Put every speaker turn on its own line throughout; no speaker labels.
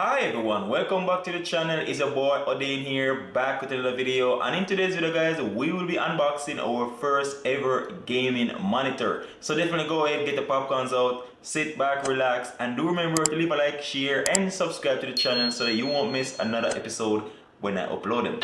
Hi everyone, welcome back to the channel. It's your boy Odin here, back with another video, and in today's video guys, we will be unboxing our first ever gaming monitor. So definitely go ahead, get the popcorns out, sit back, relax, and do remember to leave a like, share, and subscribe to the channel so that you won't miss another episode when I upload them.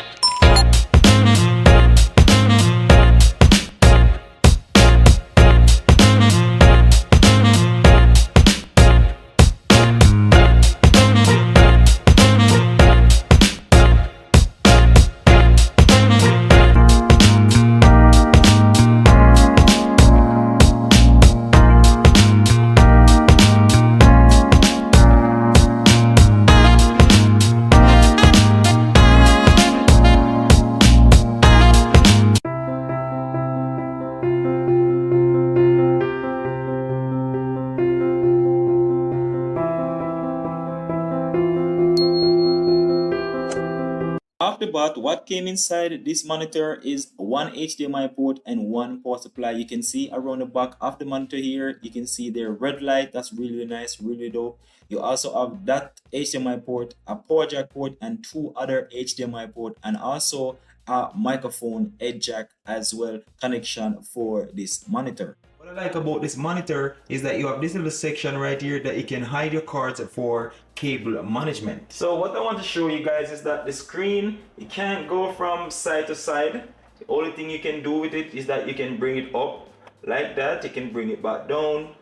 Off the bat, what came inside this monitor is one HDMI port and one power supply. You can see around the back of the monitor here, you can see the red light. That's really nice, really dope. You also have that HDMI port, a power jack port, and two other HDMI port, and also a microphone head jack as well connection for this monitor. What I like about this monitor is that you have this little section right here that you can hide your cards for cable management. So what I want to show you guys is that the screen, you can't go from side to side. The only thing you can do with it is that you can bring it up like that. You can bring it back down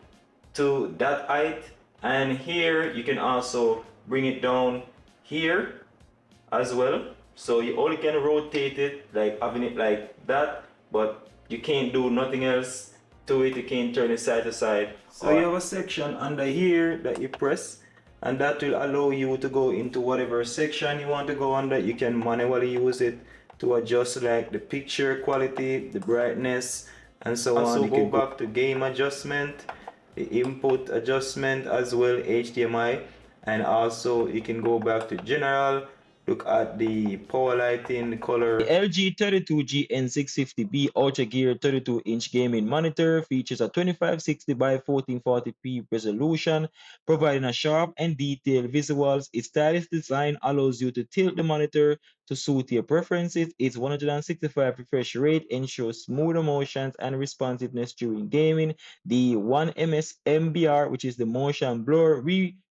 to that height, and here you can also bring it down here as well. So you only can rotate it, like having it like that, but you can't do nothing else to it. You can't turn it side to side. So you have a section under here that you press, and that will allow you to go into whatever section you want to go under. You can manually use it to adjust like the picture quality, the brightness, and so on. You can go back to game adjustment, the input adjustment as well, HDMI, and also you can go back to general. Look at the power lighting, the color. The LG 32G N650B UltraGear 32-inch gaming monitor features a 2560 by 1440p resolution, providing a sharp and detailed visuals. Its stylish design allows you to tilt the monitor to suit your preferences. Its 165 refresh rate ensures smoother motions and responsiveness during gaming. The 1ms MBR, which is the motion blur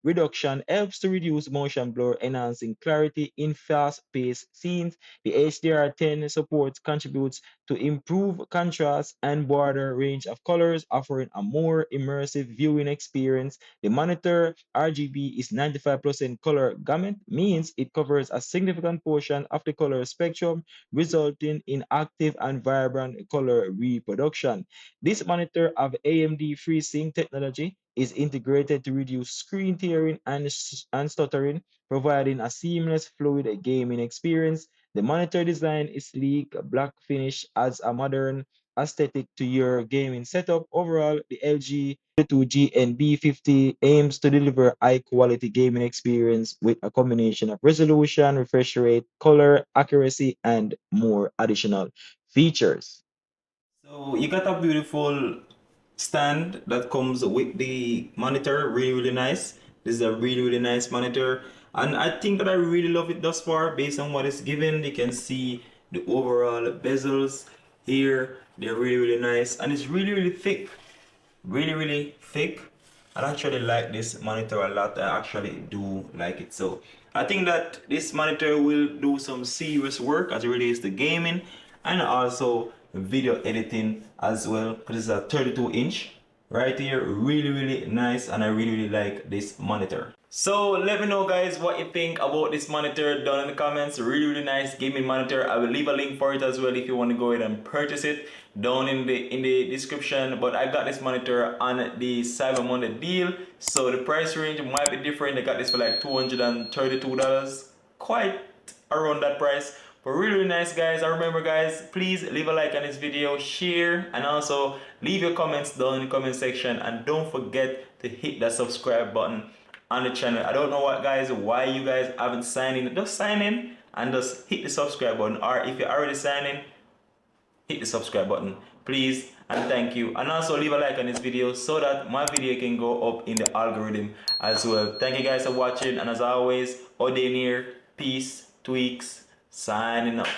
reduction, helps to reduce motion blur, enhancing clarity in fast-paced scenes. The HDR10 support contributes to improve contrast and broader range of colors, offering a more immersive viewing experience. The monitor RGB is 95% color gamut, means it covers a significant portion of the color spectrum, resulting in active and vibrant color reproduction. This monitor of AMD FreeSync technology is integrated to reduce screen tearing and stuttering, providing a seamless, fluid gaming experience. The monitor design is sleek, black finish adds a modern aesthetic to your gaming setup. Overall, the LG 32G and B50 aims to deliver high-quality gaming experience with a combination of resolution, refresh rate, color, accuracy, and more additional features. So you got a beautiful stand that comes with the monitor, really nice. This is a really nice monitor, and I think that I really love it thus far based on what it's given. You can see the overall bezels here, they're really nice, and it's really thick, really thick. I actually like this monitor a lot. I actually do like it. So I think that this monitor will do some serious work as it relates to gaming and also video editing as well, because it's a 32-inch right here. Really nice, and I really like this monitor. So let me know guys what you think about this monitor down in the comments. Really nice gaming monitor. I will leave a link for it as well if you want to go ahead and purchase it down in the description. But I got this monitor on the Cyber Monday deal, so the price range might be different. I got this for like $232, quite around that price. But really nice guys. And remember guys, please leave a like on this video, share, and also leave your comments down in the comment section, and don't forget to hit that subscribe button on the channel. I don't know why you guys haven't signed in. Just sign in and just hit the subscribe button, or if you're already signed in, hit the subscribe button. please and thank you. And also leave a like on this video so that my video can go up in the algorithm as well. Thank you guys for watching, and as always, Odin here, peace, tweaks, signing out.